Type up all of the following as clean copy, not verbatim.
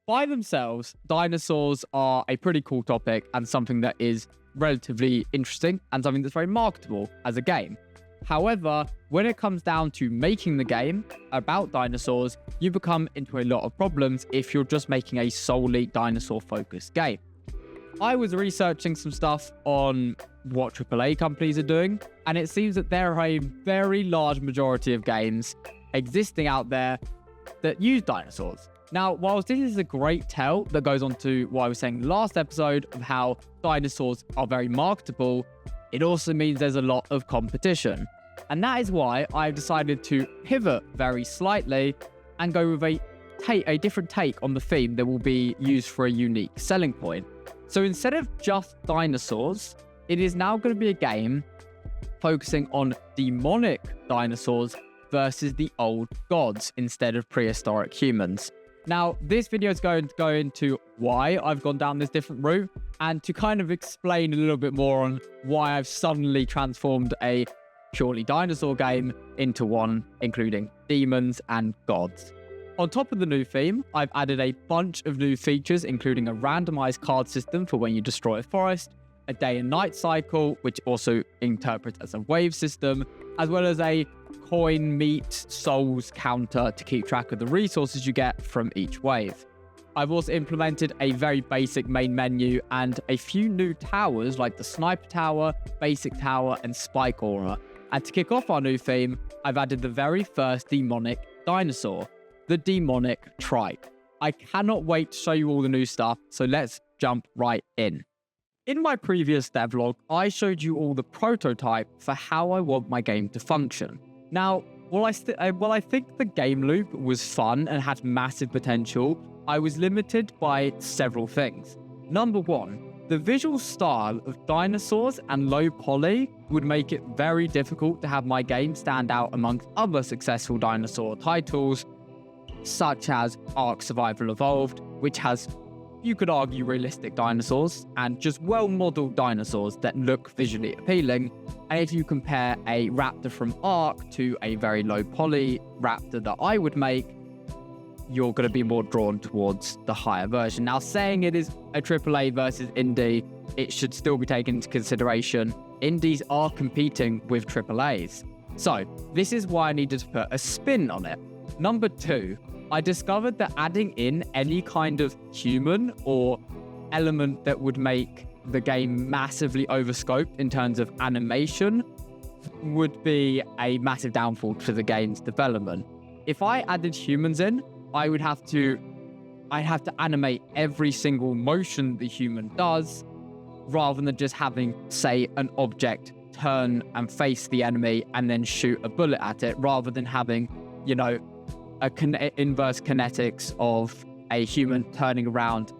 by themselves, dinosaurs are a pretty cool topic and something that is relatively interesting and something that's very marketable as a game. However, when it comes down to making the game about dinosaurs, you become into a lot of problems if you're just making a solely dinosaur-focused game. I was researching some stuff on what AAA companies are doing, and it seems that there are a very large majority of games existing out there that use dinosaurs. Now, whilst this is a great tell that goes on to what I was saying last episode of how dinosaurs are very marketable, it also means there's a lot of competition. And that is why I've decided to pivot very slightly and go with a different take on the theme that will be used for a unique selling point. So instead of just dinosaurs, it is now going to be a game focusing on demonic dinosaurs versus the old gods instead of prehistoric humans. Now, this video is going to go into why I've gone down this different route and to kind of explain a little bit more on why I've suddenly transformed a purely dinosaur game into one including demons and gods. On top of the new theme, I've added a bunch of new features, including a randomized card system for when you destroy a forest, a day and night cycle, which also interprets as a wave system, as well as a coin, meat, souls counter to keep track of the resources you get from each wave. I've also implemented a very basic main menu and a few new towers like the sniper tower, basic tower, and spike aura. And to kick off our new theme, I've added the very first demonic dinosaur, the demonic trike. I cannot wait to show you all the new stuff, so let's jump right in. In my previous devlog, I showed you all the prototype for how I want my game to function. Now, while I think the game loop was fun and had massive potential, I was limited by several things. Number one, the visual style of dinosaurs and low poly would make it very difficult to have my game stand out amongst other successful dinosaur titles, such as Ark Survival Evolved, which has, you could argue, realistic dinosaurs and just well-modeled dinosaurs that look visually appealing. And if you compare a raptor from Ark to a very low-poly raptor that I would make, you're going to be more drawn towards the higher version. Now, saying it is a AAA versus indie, it should still be taken into consideration. Indies are competing with AAAs. So, this is why I needed to put a spin on it. Number two, I discovered that adding in any kind of human or element that would make the game massively overscoped in terms of animation would be a massive downfall to the game's development. If I added humans in, I'd have to animate every single motion the human does, rather than just having, say, an object turn and face the enemy and then shoot a bullet at it, rather than having, you know, inverse kinetics of a human turning around,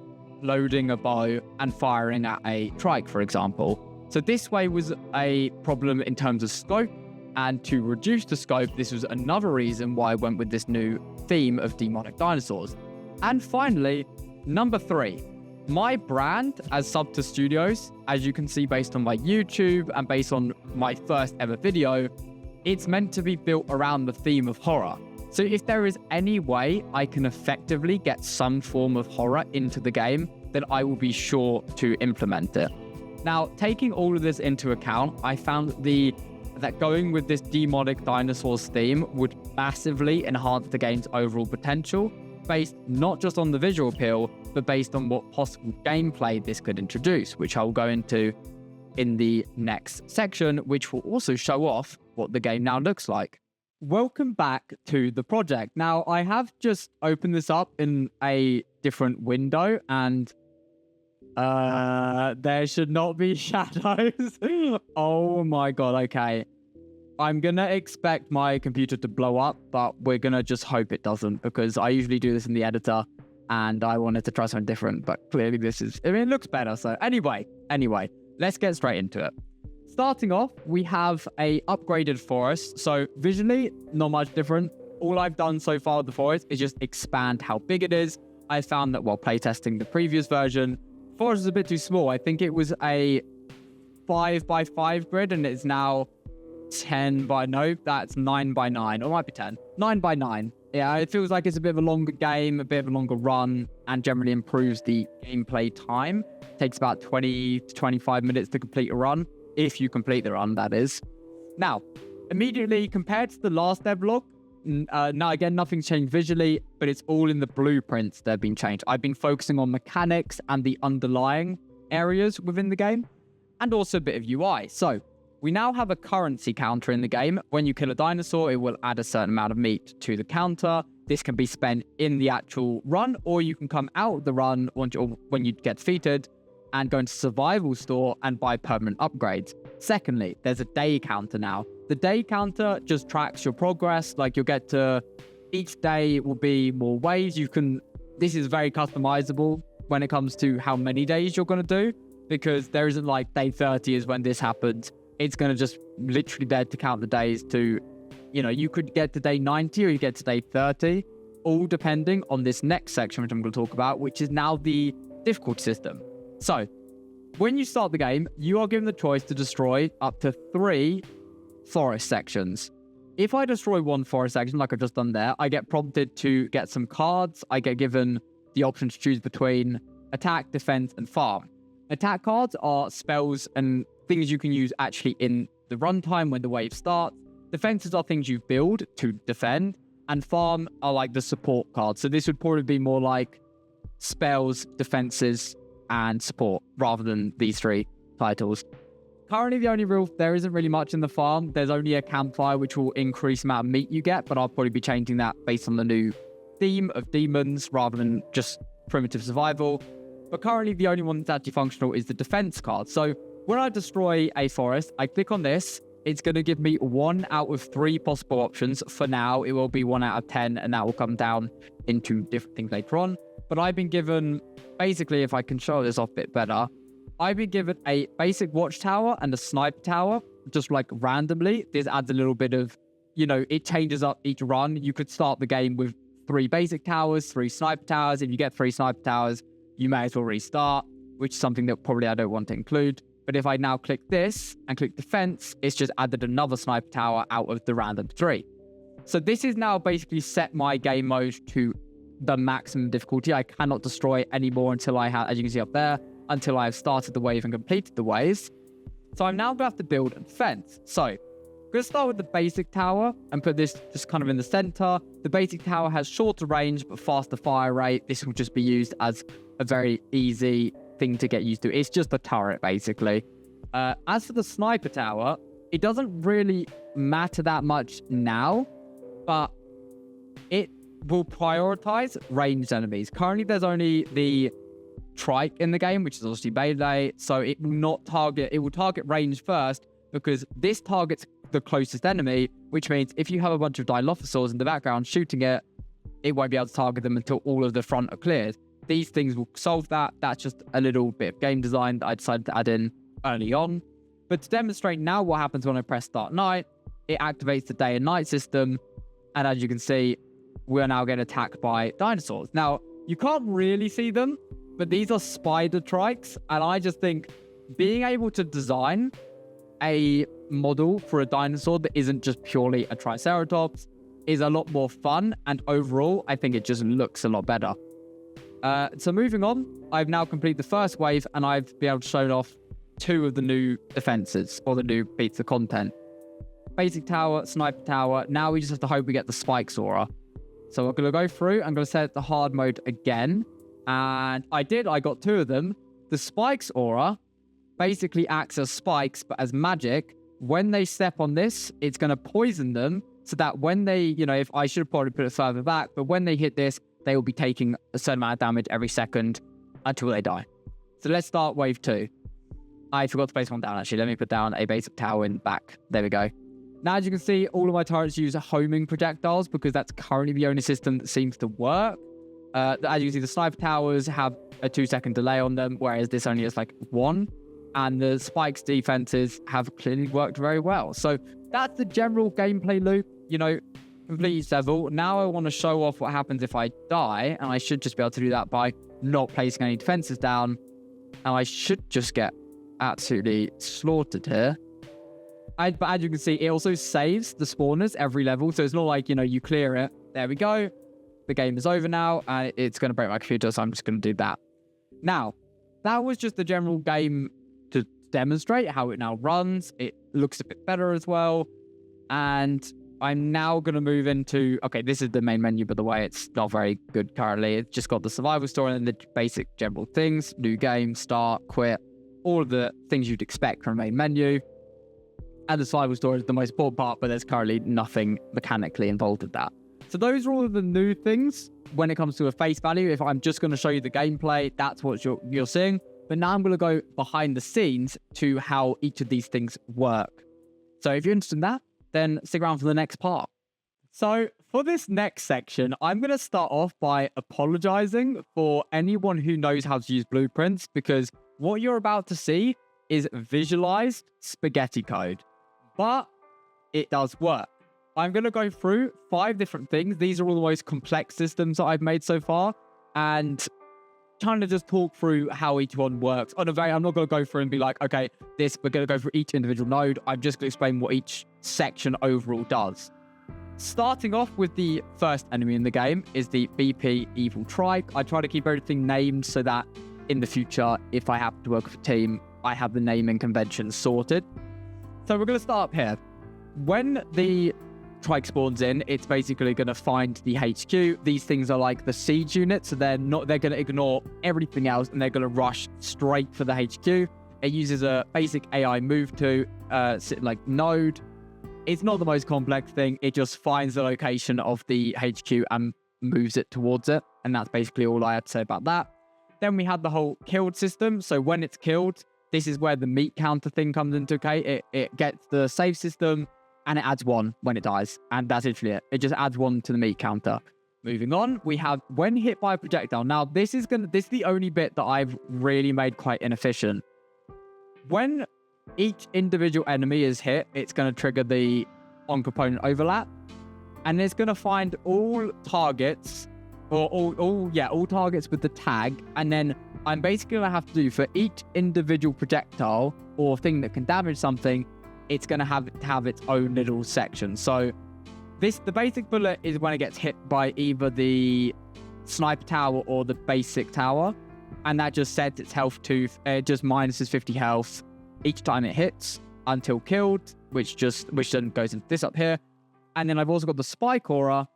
loading a bow and firing at a trike, for example. So this way was a problem in terms of scope, and to reduce the scope, this was another reason why I went with this new theme of demonic dinosaurs. And finally, number three, my brand as Subter Studios, as you can see based on my YouTube and based on my first ever video, it's meant to be built around the theme of horror. So if there is any way I can effectively get some form of horror into the game, then I will be sure to implement it. Now, taking all of this into account, I found that going with this demonic dinosaurs theme would massively enhance the game's overall potential, based not just on the visual appeal, but based on what possible gameplay this could introduce, which I will go into in the next section, which will also show off what the game now looks like. Welcome back to the project. Now, I have just opened this up in a different window, and there should not be shadows. Oh my god, okay. I'm gonna expect my computer to blow up, but we're gonna just hope it doesn't, because I usually do this in the editor, and I wanted to try something different, but clearly it looks better. So anyway, let's get straight into it. Starting off, we have a upgraded forest. So visually, not much different. All I've done so far with the forest is just expand how big it is. I found that while playtesting the previous version, forest is a bit too small. I think it was a 5x5 grid, and it's now 9 by 9, or it might be 10. 9 by 9. Yeah, it feels like it's a bit of a longer game, a bit of a longer run, and generally improves the gameplay time. It takes about 20 to 25 minutes to complete a run, if you complete the run, that is. Now, immediately compared to the last devlog, now again, nothing's changed visually, but it's all in the blueprints that have been changed. I've been focusing on mechanics and the underlying areas within the game, and also a bit of UI. So, we now have a currency counter in the game. When you kill a dinosaur, it will add a certain amount of meat to the counter. This can be spent in the actual run, or you can come out of the run when you get defeated and go into survival store and buy permanent upgrades. Secondly, there's a day counter now. The day counter just tracks your progress. Like you'll get to each day will be more ways. This is very customizable when it comes to how many days you're going to do, because there isn't like day 30 is when this happens. It's going to just literally there to count the days to, you could get to day 90 or you get to day 30, all depending on this next section, which I'm going to talk about, which is now the difficulty system. So, when you start the game, you are given the choice to destroy up to 3 forest sections. If I destroy 1 forest section, like I've just done there, I get prompted to get some cards. I get given the option to choose between attack, defense, and farm. Attack cards are spells and things you can use actually in the runtime when the wave starts. Defenses are things you build to defend, and farm are like the support cards. So this would probably be more like spells, defenses, and support rather than these 3 titles. Currently, there isn't really much in the farm. There's only a campfire, which will increase the amount of meat you get, but I'll probably be changing that based on the new theme of demons rather than just primitive survival. But currently, the only one that's actually functional is the defense card. So when I destroy a forest, I click on this. It's going to give me 1 out of 3 possible options. For now, it will be 1 out of 10, and that will come down into different things later on. But I've been given, basically, if I can show this off a bit better, I've been given a basic watchtower and a sniper tower, just like randomly. This adds a little bit of, it changes up each run. You could start the game with 3 basic towers, 3 sniper towers. If you get 3 sniper towers, you may as well restart, which is something that probably I don't want to include. But if I now click this and click defense, it's just added another sniper tower out of the random 3. So this is now basically set my game mode to the maximum difficulty. I cannot destroy any more until I have, as you can see up there, until I have started the wave and completed the waves. So I'm now going to have to build a defense. So I'm going to start with the basic tower and put this just kind of in the center. The basic tower has shorter range but faster fire rate. This will just be used as a very easy thing to get used to. It's just a turret, basically. As for the sniper tower, it doesn't really matter that much now, but it will prioritize ranged enemies. Currently, there's only the trike in the game, which is obviously melee, so it will target range first, because this targets the closest enemy, which means if you have a bunch of dilophosaurs in the background shooting it, it won't be able to target them until all of the front are cleared. These things will solve that. That's just a little bit of game design that I decided to add in early on. But to demonstrate now what happens when I press start night, it activates the day and night system, and as you can see, we're now getting attacked by dinosaurs. Now, you can't really see them, but these are spider trikes, and I just think being able to design a model for a dinosaur that isn't just purely a triceratops is a lot more fun, and overall, I think it just looks a lot better. So moving on, I've now completed the first wave, and I've been able to show off 2 of the new defenses, or the new pieces of content. Basic tower, sniper tower. Now we just have to hope we get the spikes aura. So we're going to go through. I'm going to set the hard mode again. And I got 2 of them. The spikes aura basically acts as spikes, but as magic. When they step on this, it's going to poison them, so that when they, if I should probably put it further back, but when they hit this, they will be taking a certain amount of damage every second until they die. So let's start wave 2. I forgot to place one down, actually. Let me put down a basic tower in back. There we go. Now, as you can see, all of my turrets use homing projectiles, because that's currently the only system that seems to work. As you can see, the sniper towers have a 2-second delay on them, whereas this only has like 1. And the spikes defenses have clearly worked very well. So that's the general gameplay loop, complete level. Now I want to show off what happens if I die, and I should just be able to do that by not placing any defenses down. And I should just get absolutely slaughtered here. But as you can see, it also saves the spawners every level, so it's not like, you clear it There we go. The game is over now, and it's going to break my computer, so I'm just going to do that. Now, that was just the general game to demonstrate how it now runs. It looks a bit better as well. And I'm now going to move into... Okay, this is the main menu, by the way. It's not very good currently. It's just got the survival story and the basic general things. New game, start, quit. All of the things you'd expect from a main menu. And the survival story is the most important part, but there's currently nothing mechanically involved with that. So those are all of the new things when it comes to a face value. If I'm just going to show you the gameplay, that's what you're seeing. But now I'm going to go behind the scenes to how each of these things work. So if you're interested in that, then stick around for the next part. So for this next section, I'm going to start off by apologizing for anyone who knows how to use blueprints, because what you're about to see is visualized spaghetti code, but it does work. I'm going to go through 5 different things. These are all the most complex systems that I've made so far, and trying to just talk through how each one works. I'm not going to go through and be like, okay, we're going to go through each individual node. I'm just going to explain what each section overall does. Starting off with the first enemy in the game is the BP Evil Trike. I try to keep everything named so that in the future, if I happen to work with a team, I have the naming conventions sorted. So we're going to start up here. When the Trike spawns in, it's basically going to find the HQ. These things are like the siege units, so they're going to ignore everything else and they're going to rush straight for the HQ. It uses a basic AI move to like node. It's not the most complex thing. It just finds the location of the HQ and moves it towards it. And that's basically all I had to say about that. Then we had the whole killed system. So when it's killed, this is where the meat counter thing comes into play. It gets the save system and it adds 1 when it dies. And that's literally it. It just adds 1 to the meat counter. Moving on, we have when hit by a projectile. Now, this is the only bit that I've really made quite inefficient. When each individual enemy is hit, it's going to trigger the on-component overlap. And it's going to find all targets, or all targets with the tag. And then I'm basically going to have to do for each individual projectile or thing that can damage something, it's going to have its own little section. So the basic bullet is when it gets hit by either the sniper tower or the basic tower. And that just sets its health to, it just minuses 50 health each time it hits until killed, which then goes into this up here. And then I've also got the spike aura,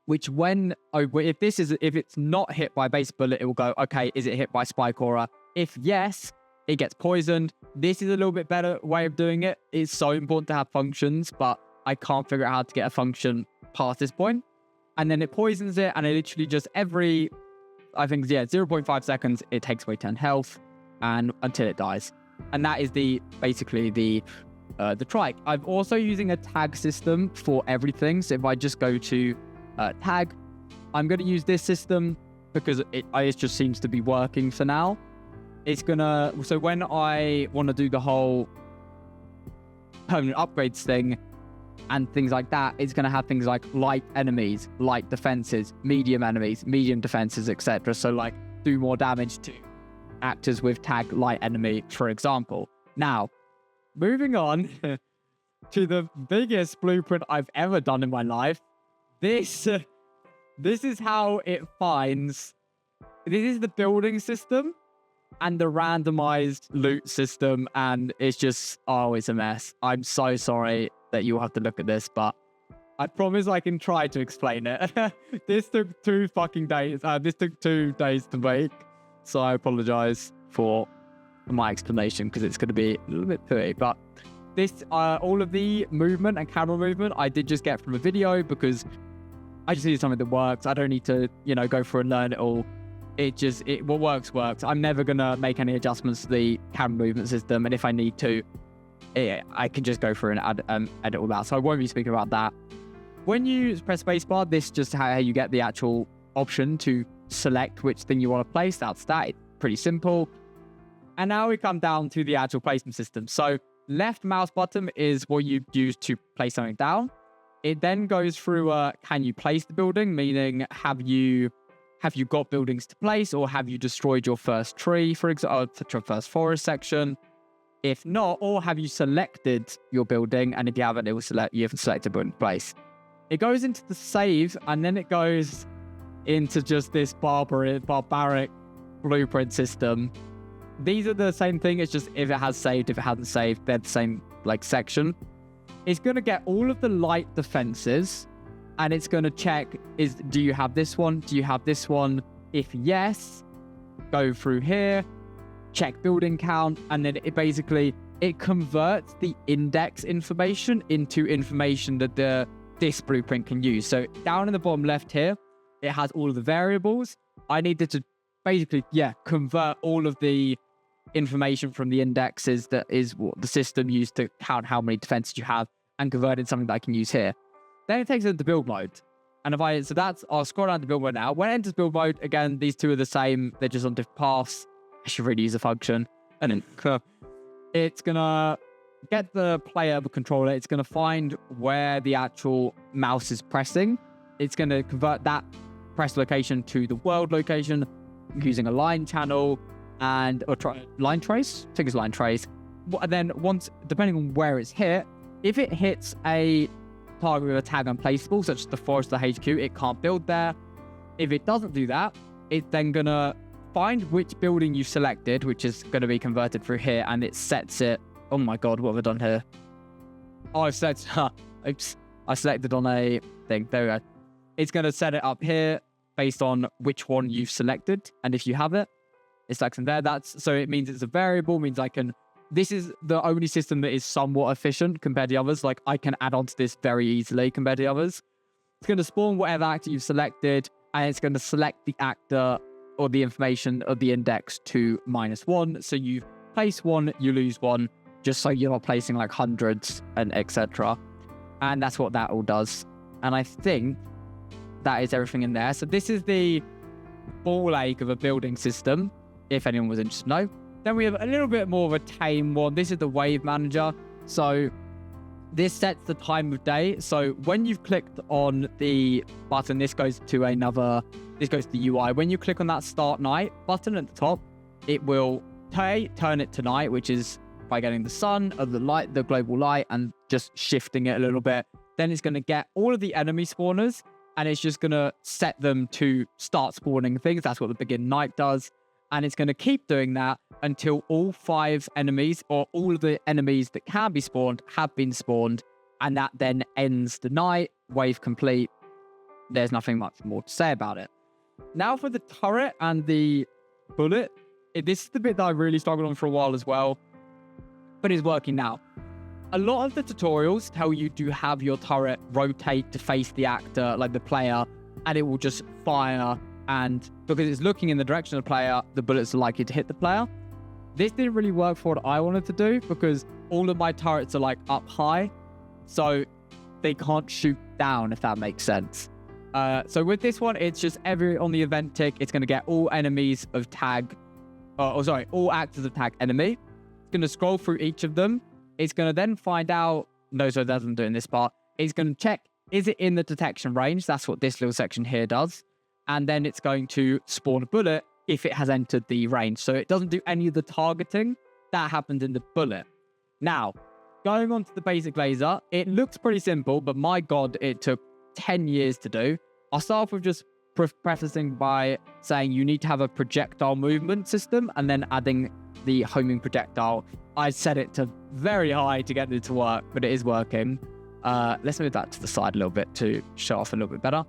which if it's not hit by base bullet, it will go, okay, is it hit by spike aura? If yes, it gets poisoned. This is a little bit better way of doing it. It's so important to have functions, but I can't figure out how to get a function past this point. And then it poisons it, and it literally just every, 0.5 seconds, it takes away 10 health and until it dies. And that is basically the trike. I'm also using a tag system for everything. So if I just go to tag, I'm going to use this system because it just seems to be working for now. So when I want to do the whole permanent upgrades thing and things like that, it's going to have things like light enemies, light defenses, medium enemies, medium defenses, etc. So like do more damage to actors with tag light enemy, for example. Now, moving on to the biggest blueprint I've ever done in my life. This is how it finds. This is the building system and the randomized loot system, and it's just it's a mess. I'm so sorry that you'll have to look at this, but I promise I can try to explain it. This took 2 fucking days. This took 2 days to make, so I apologize for my explanation because it's going to be a little bit pooey. But this, all of the movement and camera movement, I did just get from a video because I just needed something that works. I don't need to, go through and learn it all. What works. I'm never going to make any adjustments to the camera movement system. And if I need to, I can just go through and edit all that. So I won't be speaking about that. When you press spacebar, this is just how you get the actual option to select which thing you want to place. That's that. It's pretty simple. And now we come down to the actual placement system. So left mouse button is what you use to place something down. It then goes through can you place the building, meaning have you got buildings to place, or have you destroyed your first tree, for example, your first forest section? If not, or have you selected your building, and if you haven't, you haven't selected building to place. It goes into the save, and then it goes into just this barbaric blueprint system. These are the same thing. It's just if it has saved, if it hasn't saved, they're the same like section. It's going to get all of the light defenses, and it's going to check, do you have this one? Do you have this one? If yes, go through here, check building count, and then it converts the index information into information that this blueprint can use. So down in the bottom left here, it has all of the variables. I needed to basically, convert all of the information from the indexes that is what the system used to count how many defenses you have, and convert it into something that I can use here. Then it takes it into build mode. And I'll scroll down to build mode now. When it enters build mode, again, these two are the same. They're just on different paths. I should really use a function. And then it's going to get the player, the controller. It's going to find where the actual mouse is pressing. It's going to convert that press location to the world location using a line channel and line trace. I think it's line trace. And then depending on where it's hit, if it hits a target with a tag unplaceable, such as the forest or the HQ, it can't build there. If it doesn't do that, it's then going to find which building you selected, which is going to be converted through here, and it sets it. Oh my god, what have I done here? Oh, I selected on a thing. There we go. It's going to set it up here based on which one you've selected, and if you have it, it's like there. So it means it's a variable, means this is the only system that is somewhat efficient compared to others. Like, I can add on to this very easily compared to others. It's going to spawn whatever actor you've selected, and it's going to select the actor or the information of the index to -1. So you place one, you lose one, just so you're not placing like hundreds and etc. And that's what that all does. And I think that is everything in there. So this is the ball ache of a building system, if anyone was interested to know. Then we have a little bit more of a tame one. This is the wave manager. So this sets the time of day. So when you've clicked on the button, this goes to the UI. When you click on that start night button at the top, it will turn it to night, which is by getting the sun of the light, the global light, and just shifting it a little bit. Then it's going to get all of the enemy spawners, and it's just going to set them to start spawning things. That's what the begin night does. And it's going to keep doing that until all 5 enemies, or all of the enemies that can be spawned, have been spawned. And that then ends the night, wave complete. There's nothing much more to say about it. Now for the turret and the bullet. This is the bit that I really struggled on for a while as well, but it's working now. A lot of the tutorials tell you to have your turret rotate to face the actor, like the player, and it will just fire. And because it's looking in the direction of the player, the bullets are likely to hit the player. This didn't really work for what I wanted to do, because all of my turrets are like up high, so they can't shoot down, if that makes sense. So with this one, it's just on the event tick, it's going to get all enemies of tag, all actors of tag enemy. It's going to scroll through each of them. It's going to then find out, no, so it doesn't do in this part. It's going to check, is it in the detection range? That's what this little section here does. And then it's going to spawn a bullet if it has entered the range. So it doesn't do any of the targeting. That happens in the bullet. Now, going on to the basic laser, it looks pretty simple, but my god, it took 10 years to do. I'll start off with just prefacing by saying you need to have a projectile movement system, and then adding the homing projectile. I set it to very high to get it to work, but it is working. Let's move that to the side a little bit to show off a little bit better.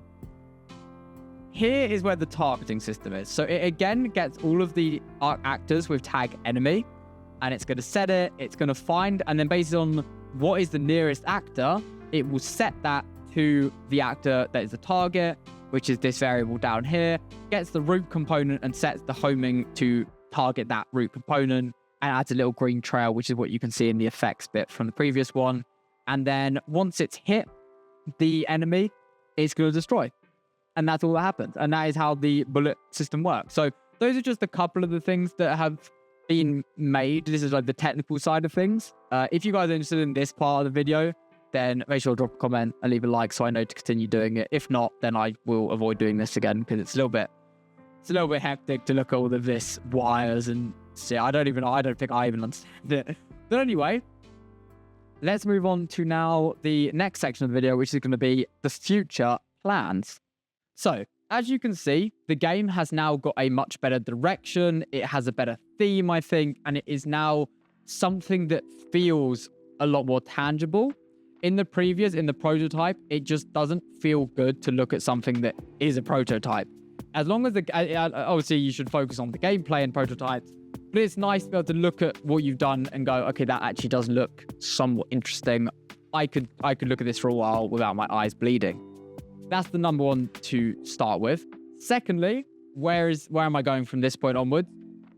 Here is where the targeting system is. So it again gets all of the actors with tag enemy, and it's going to set it, it's going to find, and then based on what is the nearest actor, it will set that to the actor that is the target, which is this variable down here, gets the root component and sets the homing to target that root component, and adds a little green trail, which is what you can see in the effects bit from the previous one. And then once it's hit the enemy, it's going to destroy. And that's all that happens. And that is how the bullet system works. So those are just a couple of the things that have been made. This is like the technical side of things. If you guys are interested in this part of the video, then make sure to drop a comment and leave a like so I know to continue doing it. If not, then I will avoid doing this again, because it's a little bit hectic to look at all of this wires and see. I don't think I even understand it. But anyway, let's move on to now the next section of the video, which is going to be the future plans. So, as you can see, the game has now got a much better direction. It has a better theme, I think, and it is now something that feels a lot more tangible. In the prototype, it just doesn't feel good to look at something that is a prototype. As long as obviously you should focus on the gameplay and prototypes, but it's nice to be able to look at what you've done and go, okay, that actually does look somewhat interesting. I could look at this for a while without my eyes bleeding. That's the number one to start with. Secondly, where am I going from this point onwards?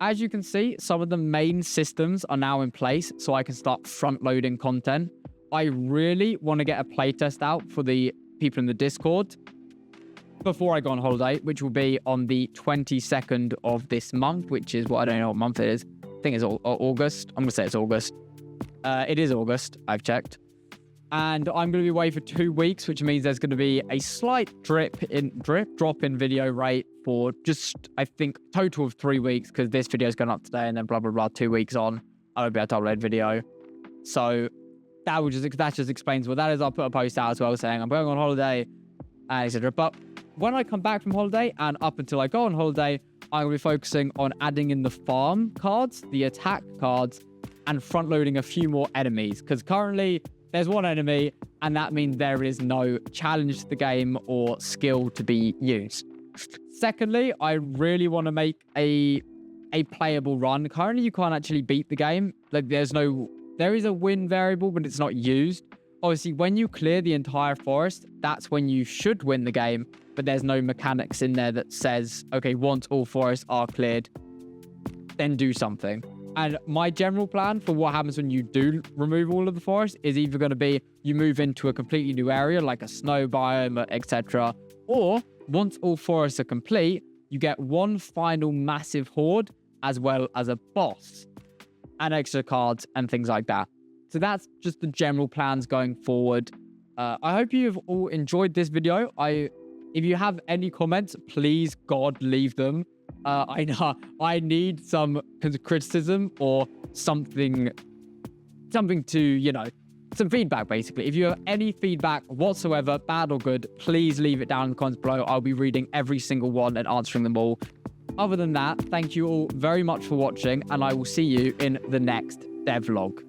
As you can see, some of the main systems are now in place, so I can start front-loading content. I really want to get a playtest out for the people in the Discord before I go on holiday, which will be on the 22nd of this month, which is I don't know what month it is. I think it's August. I'm going to say it's August. It is August. I've checked. And I'm going to be away for 2 weeks, which means there's going to be a slight drop in video rate for just, I think, total of 3 weeks, because this video is going up today and then blah, blah, blah, 2 weeks on. I won't be able to upload video. So that just explains what that is. I'll put a post out as well saying I'm going on holiday, etc. But when I come back from holiday and up until I go on holiday, I'm going to be focusing on adding in the farm cards, the attack cards, and front loading a few more enemies. Because currently there's one enemy, and that means there is no challenge to the game or skill to be used. Secondly, I really want to make a playable run. Currently, you can't actually beat the game. Like, there is a win variable, but it's not used. Obviously, when you clear the entire forest, that's when you should win the game, but there's no mechanics in there that says, okay, once all forests are cleared, then do something. And my general plan for what happens when you do remove all of the forest is either going to be you move into a completely new area, like a snow biome, etc. Or once all forests are complete, you get one final massive horde, as well as a boss and extra cards and things like that. So that's just the general plans going forward. I hope you've all enjoyed this video. If you have any comments, please, God, leave them. I need some criticism or something to, some feedback, basically. If you have any feedback whatsoever, bad or good, please leave it down in the comments below. I'll be reading every single one and answering them all. Other than that, thank you all very much for watching, and I will see you in the next devlog.